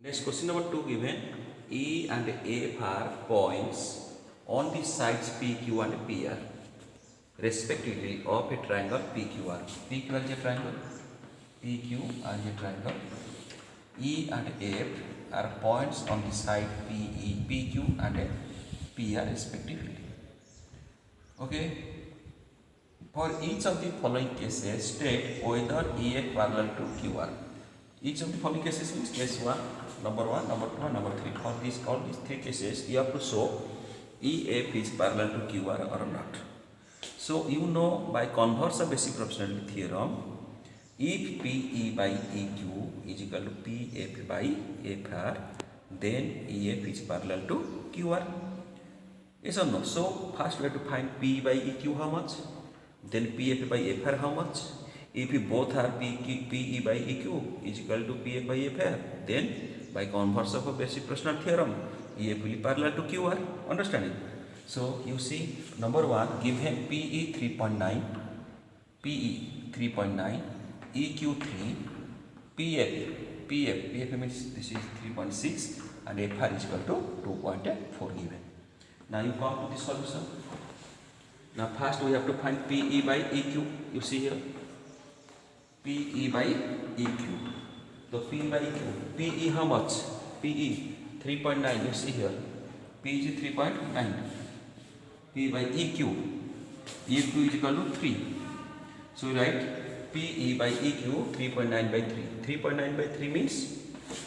Next question number 2 given. E and F are points on the sides PQ and PR respectively of a triangle PQR. PQR is a triangle. PQ is a triangle. E and F are points on the side PQ and PR respectively. Okay. For each of the following cases, state whether EF parallel to QR. Each of the following cases means case 1, number 1, number 2, and number 3. For all these 3 cases, you have to show EF is parallel to QR or not. So you know by converse of basic proportionality theorem, if PE by EQ is equal to PF by FR, then EF is parallel to QR. Yes or no? So first we have to find P by EQ how much, then PF by FR how much. If both are PE by EQ is equal to PF by FR, then by converse of a basic proportional theorem, EF will be parallel to QR. Understanding? So you see, number 1, give him PE 3.9, PE 3.9, EQ 3, PF means this is 3.6 and FR is equal to 2.4 given. Now you come to the solution. Now first we have to find PE by EQ. You see here, PE by EQ. So PE by EQ. PE how much? PE 3.9. You see here. PE is 3.9. PE by EQ. EQ is equal to 3. So we write PE by EQ 3.9 by 3. 3.9 by 3 means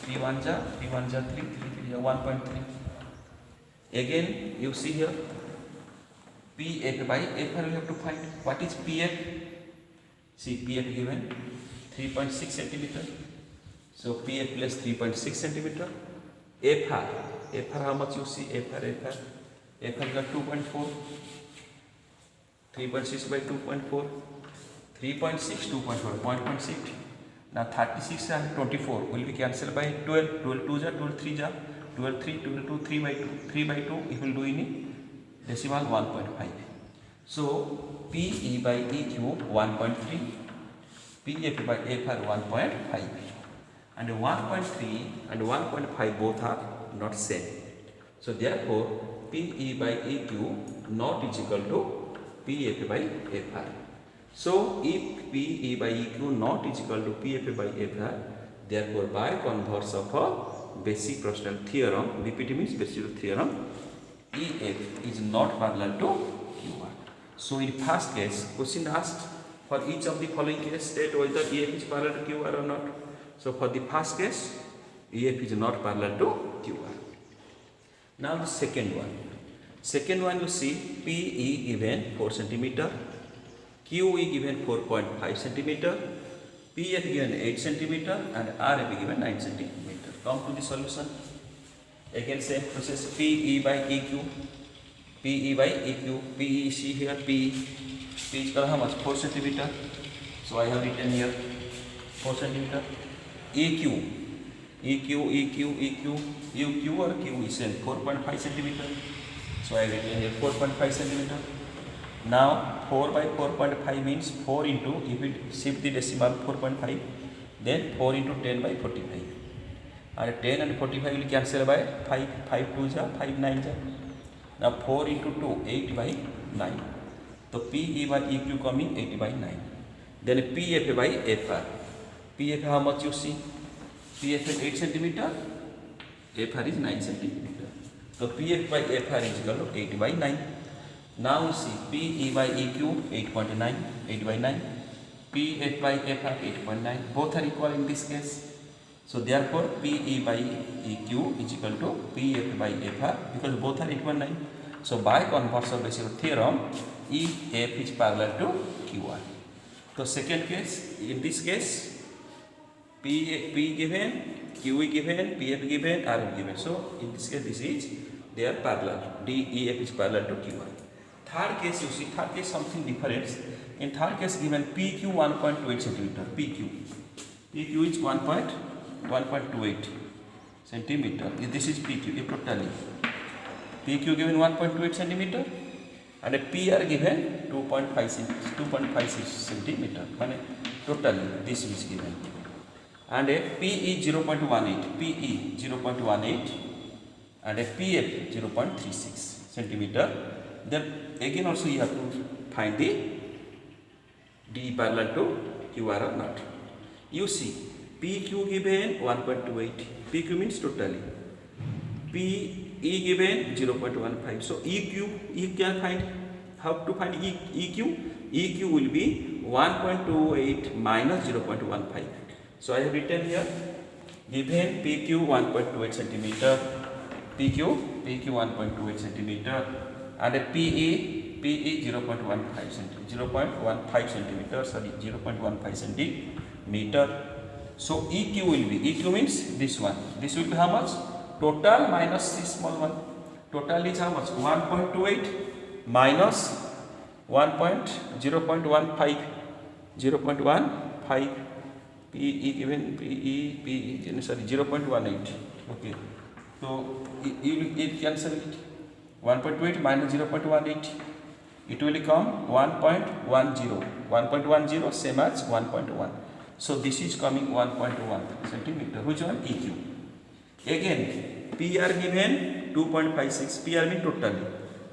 3 1 ja 3 1 ja 3, 3 3 ja 1.3. Again you see here PF by FR we have to find. What is PF? See, PF given 3.6 centimeter. So PF plus 3.6 centimeter. FR how much you see? FR got 2.4. 3.6 by 2.4. 3.6, 2.4, 0.6. Now 36 and 24 will be cancelled by 12. 12 2 ja, 12 3 ja, 12 3, 12 2, 3 by 2. 3 by 2 it will do in decimal 1.5. So PE by EQ 1.3, PF by FR 1.5, and 1.3 and 1.5 both are not same. So therefore PE by EQ not is equal to PF by FR. So if PE by EQ not is equal to PF by FR, therefore by converse of a basic proportional theorem, BPT means basic theorem, EF is not parallel to QR. So in first case, question asked for each of the following case, state whether EF is parallel to QR or not. So for the first case, EF is not parallel to QR. Now the second one. Second one you see PE given 4 cm, QE given 4.5 cm, PF given 8 cm, and RF given 9 cm. Come to the solution. Again same process, PE by EQ, PE by EQ, PE see here, PE is equal how much? 4 cm. So I have written here 4 cm. EQ or Q is 4.5 cm. So I have written here 4.5 cm. Now 4 by 4.5 means 4 into, if it shift the decimal 4.5, then 4 into 10 by 45. And 10 and 45 will cancel by 5, 5 2 ja, 5 9 ja. Now 4 into 2, 8 by 9. So PE by EQ coming 8 by 9. Then PF by FR. PF how much you see? PF is 8 cm, FR is 9 cm. So PF by FR is equal to 8 by 9. Now you see PE by EQ 8.9, 8 by 9. PF by FR 8.9. Both are equal in this case. So therefore PE by EQ is equal to PF by FR because both are 8.9. So by converse of basic theorem, EF is parallel to QR. So second case, in this case, P given, QE given, PF given, RF given. So in this case, they are parallel. DEF is parallel to QR. Third case, you see, third case something different. In third case given PQ 1.28 centimeter. PQ is 1.28 centimeter. This is PQ totally. PQ given 1.28 centimeter and a PR given 2.56 centimeter. Totally this is given. and a PE 0.18, PE 0.18 and a PF 0.36 centimeter. Then again also you have to find the D parallel to QR or not. You see PQ given 1.28, PQ means totally, PE given 0.15. So you can find, how to find EQ? EQ will be 1.28 minus 0.15. So I have written here, given PQ 1.28 centimeter, PQ 1.28 centimeter, and a PE 0.15 centimeter, sorry, 0.15 centimeter. So EQ will be, EQ means this one. This will be how much? Total minus this small one. Total is how much? 1.28 minus 0.15. PE given PE, sorry, 0.18. Okay. So you cancel it. 1.28 minus 0.18. It will become 1.10. 1.10 same as 1.1. So this is coming 1.1 centimeter. Which one? EQ. Again, PR given 2.56. PR means total.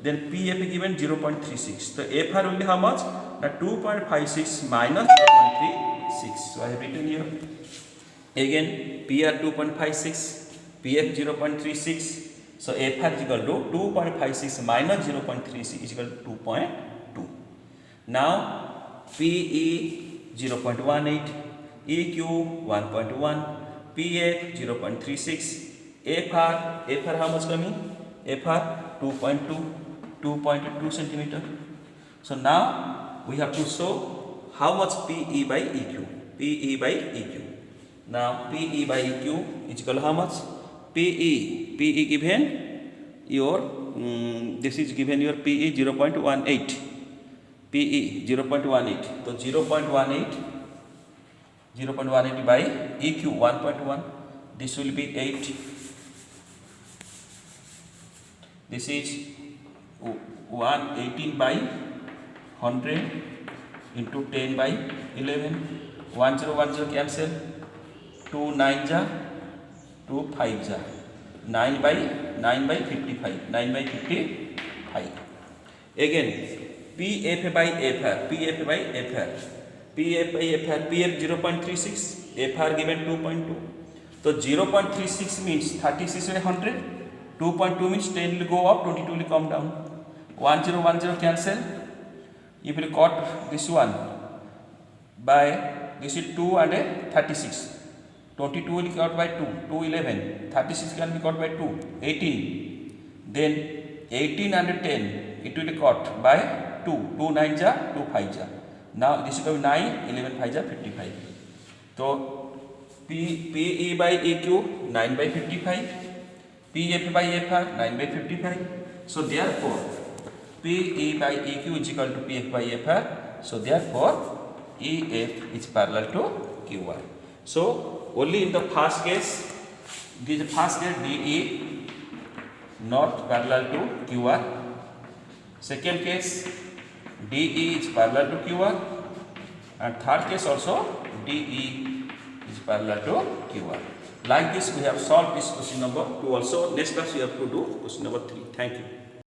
Then PF given 0.36. So FR will be how much? Now 2.56 minus 0.36. So I have written here. Again, PR 2.56, PF 0.36. So FR is equal to 2.56 minus 0.36 is equal to 2.2. Now PE 0.18, EQ 1.1, PF 0.36, FR how much coming? FR 2.2 centimeter. So now we have to show how much PE by EQ. PE by EQ. Now PE by EQ is equal to how much? PE given your this is given your PE 0.18. PE 0.18. So 0.18 by EQ 1.1. This will be 8. This is 118 by 100 into 10 by 11. 1010 cancel. 2 9 ja, 2 5 ja. 9 by 55. 9 by 55. Again, PF by FR. PF by FR. PF by FR. PF 0.36. FR given 2.2. So 0.36 means 36 by 100. 2.2 means 10 will go up, 22 will come down. 1010 cancel. If you cut this one by this is 2 and 36. 22 will be cut by 2, 2 11. 36 can be cut by 2, 18. Then 18 and 10 it will be cut by 2, 2 9 ja, 2 5 ja. Now this is going to be 9, 11 5 ja, 55. So PE by EQ 9 by 55. PF by FR 9 by 55. So therefore PE by EQ is equal to PF by FR. So therefore EF is parallel to QR. So only in the first case, this first case DE not parallel to QR. Second case DE is parallel to QR. And third case also DE is parallel to QR. Like this we have solved this question number 2 also. Next class we have to do question number 3. Thank you.